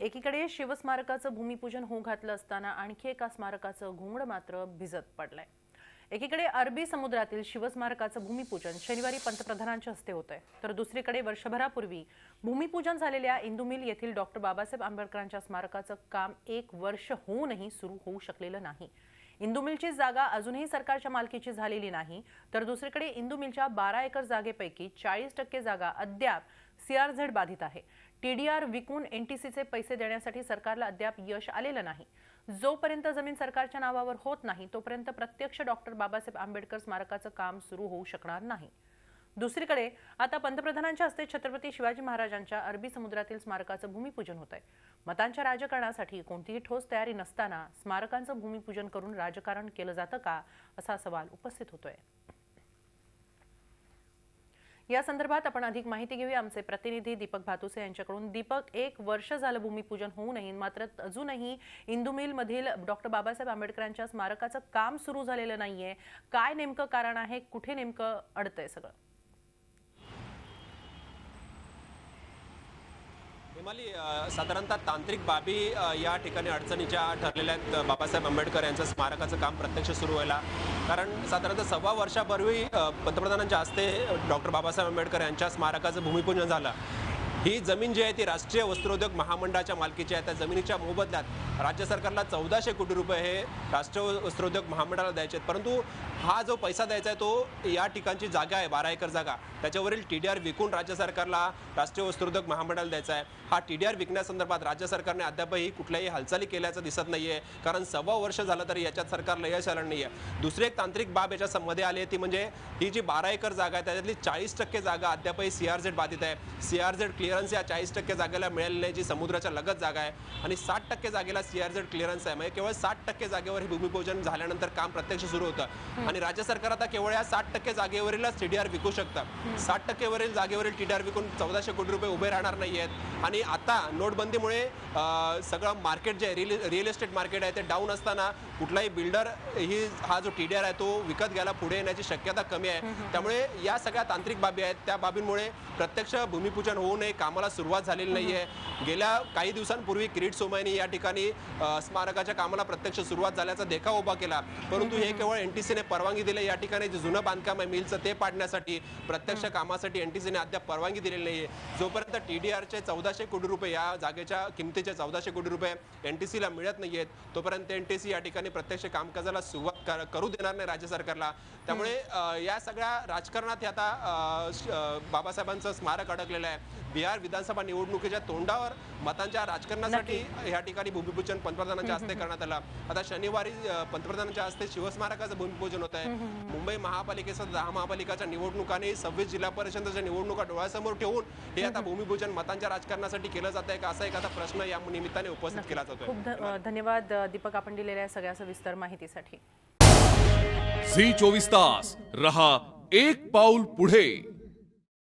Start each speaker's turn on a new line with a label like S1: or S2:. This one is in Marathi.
S1: एकीकडे शिवस्मारकाचं भूमिपूजन होऊ घातलं असताना आणखी एका स्मारकाचं घोंगड मात्र भिजत पडलंय। एकीकडे अरबी समुद्रातील शिवस्मारकाचं भूमिपूजन शनिवारी पंतप्रधानांच्या हस्ते होतंय, तर दुसरीकडे वर्षभरापूर्वी भूमिपूजन झालेल्या इंदुमिल येथील डॉक्टर बाबासाहेब आंबेडकरांच्या स्मारकाचं काम 1 वर्ष होऊनही सुरू होऊ शकलेलं नाही। इंदुमिलची जागा अजूनही सरकारच्या मालकीची झालेली नाही, तर दुसरीकडे इंदुमिलच्या 12 एकर जागेपैकी 40% जागा अद्याप सीआरझेड बाधित आहे। टीडीआर विकून एनटीसीचे पैसे देण्यासाठी सरकारला अद्याप यश आलेलं नाही। जोपर्यंत जमीन सरकारच्या नावावर होत नाही तोपर्यंत प्रत्यक्ष डॉक्टर बाबासाहेब आंबेडकर स्मारकाचं काम सुरू होऊ शकणार नाही। दुसरीकडे आता पंतप्रधानांच्या हस्ते छत्रपती शिवाजी महाराजांच्या अरबी समुद्रातील स्मारकाचं भूमिपूजन होत आहे। मतांच्या राजकारणासाठी कोणतीही ठोस तयारी नसताना स्मारकांचं भूमिपूजन करून राजकारण केलं जातं का, असा सवाल उपस्थित होतोय। या संदर्भात आपण अधिक माहिती घेऊया आमचे प्रतिनिधी दीपक भातुसे यांच्याकडून। दीपक, 1 वर्ष झालं भूमिपूजन होऊनही मात्र अजूनही इंदुमिल मधील डॉक्टर बाबासाहेब आंबेडकरांच्या स्मारकाचं काम सुरू झालेलं नाहीये। काय नेमकं कारण आहे? कुठे नेमकं अडतंय सगळं?
S2: हिमाली, साधारणतः तांत्रिक बाबी या ठिकाणी अडचणीच्या ठरलेल्या आहेत। बाबासाहेब आंबेडकर यांच्या स्मारकाचं काम प्रत्यक्ष सुरू व्हायला कारण साधारणतः 1.25 वर्षापूर्वी पंतप्रधानांच्या हस्ते डॉक्टर बाबासाहेब आंबेडकर यांच्या स्मारकाचं भूमिपूजन झालं। ही जमीन जी आहे ती राष्ट्रीय वस्त्रोद्योग महामंडळाच्या मालकीची आहे। त्या जमिनीच्या मोबदल्यात राज्य सरकारला 1400 कोटी रुपये हे राष्ट्रीय वस्त्रोद्योग महामंडळाला द्यायचे आहेत, परंतु हा जो पैसा द्यायचा आहे तो या ठिकाणची जागा आहे 12 एकर जागा, त्याच्यावरील टीडीआर विकून राज्य सरकारला राष्ट्रीय वस्त्रोद्योग महामंडळाला द्यायचा आहे। हा टीडीआर विकण्यासंदर्भात राज्य सरकारने अद्यापही कुठल्याही हालचाली केल्याचं दिसत नाहीये, कारण 1.25 वर्ष झालं तरी याच्यात सरकारला यश आलं नाहीये। दुसरी एक तांत्रिक बाब याच्यामध्ये आली आहे ती म्हणजे ही जी 12 एकर जागा आहे त्याच्यातली 40% जागा अद्यापही सीआरझेड बाधित आहे। सीआरझेड क्लिअरन्स या 40% जागेला मिळालेली नाही, जी समुद्राच्या लगत जागा आहे, आणि 60% जागेला सीआरझेड क्लिअरन्स आहे। म्हणजे केवळ 60% जागेवर हे भूमिपूजन झाल्यानंतर काम प्रत्यक्ष सुरू होतं आणि राज्य सरकार आता केवळ या 60% जागेवरीलच टीडीआर विकू शकतं। 60% वरील जागेवरील टीडीआर विकून 1400 कोटी रुपये उभे राहणार नाहीयेत। आणि आता नोटबंदीमुळे सगळं मार्केट जे रिअल एस्टेट मार्केट आहे ते डाऊन असताना कुठलाही बिल्डर हा जो टीडीआर आहे तो विकत घ्यायला पुढे येण्याची शक्यता कमी आहे। त्यामुळे या सगळ्या तांत्रिक बाबी आहेत, त्या बाबींमुळे प्रत्यक्ष भूमिपूजन होऊ नये कामाला सुरुवात झालेली नाहीये। गेल्या काही दिवसांपूर्वी किरीट सोमय्यांनी या ठिकाणी स्मारकाच्या कामाला प्रत्यक्ष सुरुवात झाल्याचा देखाव उभा केला, परंतु हे केवळ एनटीसीने परवानगी दिली। या ठिकाणी जे जुनं बांधकाम आहे मिलचं ते पाडण्यासाठी प्रत्यक्ष कामासाठी एनटीसीने अद्याप परवानगी दिलेली नाहीये। जोपर्यंत टीडीआरचे 1400 कोटी रुपये या जागेच्या किमतीचे 1400 कोटी रुपये एनटीसीला मिळत नाहीयेत तोपर्यंत एनटीसी या ठिकाणी प्रत्यक्ष कामकाजाला सुरुवात करू देणार नाही राज्य सरकारला। त्यामुळे या सगळ्या राजकारणात आता बाबासाहेबांचं स्मारक अडकलेलं आहे। बिहार विधानसभा निवडणुकीच्या तोंडावर मतांच्या राजकारणासाठी या ठिकाणी भूमिपूजन पंतप्रधानांच्या हस्ते करण्यात आलं। आता शनिवारी पंतप्रधानांच्या हस्ते शिवस्मारकाचं भूमिपूजन होत आहे। मुंबई महापालिकेसह 10 महापालिकाच्या निवडणुका आणि 26 जिल्हा परिषदेच्या निवडणुका डोळ्यासमोर ठेवून हे आता भूमिपूजन मतांच्या राजकारणासाठी केलं जात आहे का, असा एखादा प्रश्न या निमित्ताने उपस्थित केला जातोय।
S1: खूप धन्यवाद दीपक, आपण दिलेल्या सगळ्या सविस्तर माहितीसाठी।
S3: झी 24 तास रहा एक पाऊल पुढे।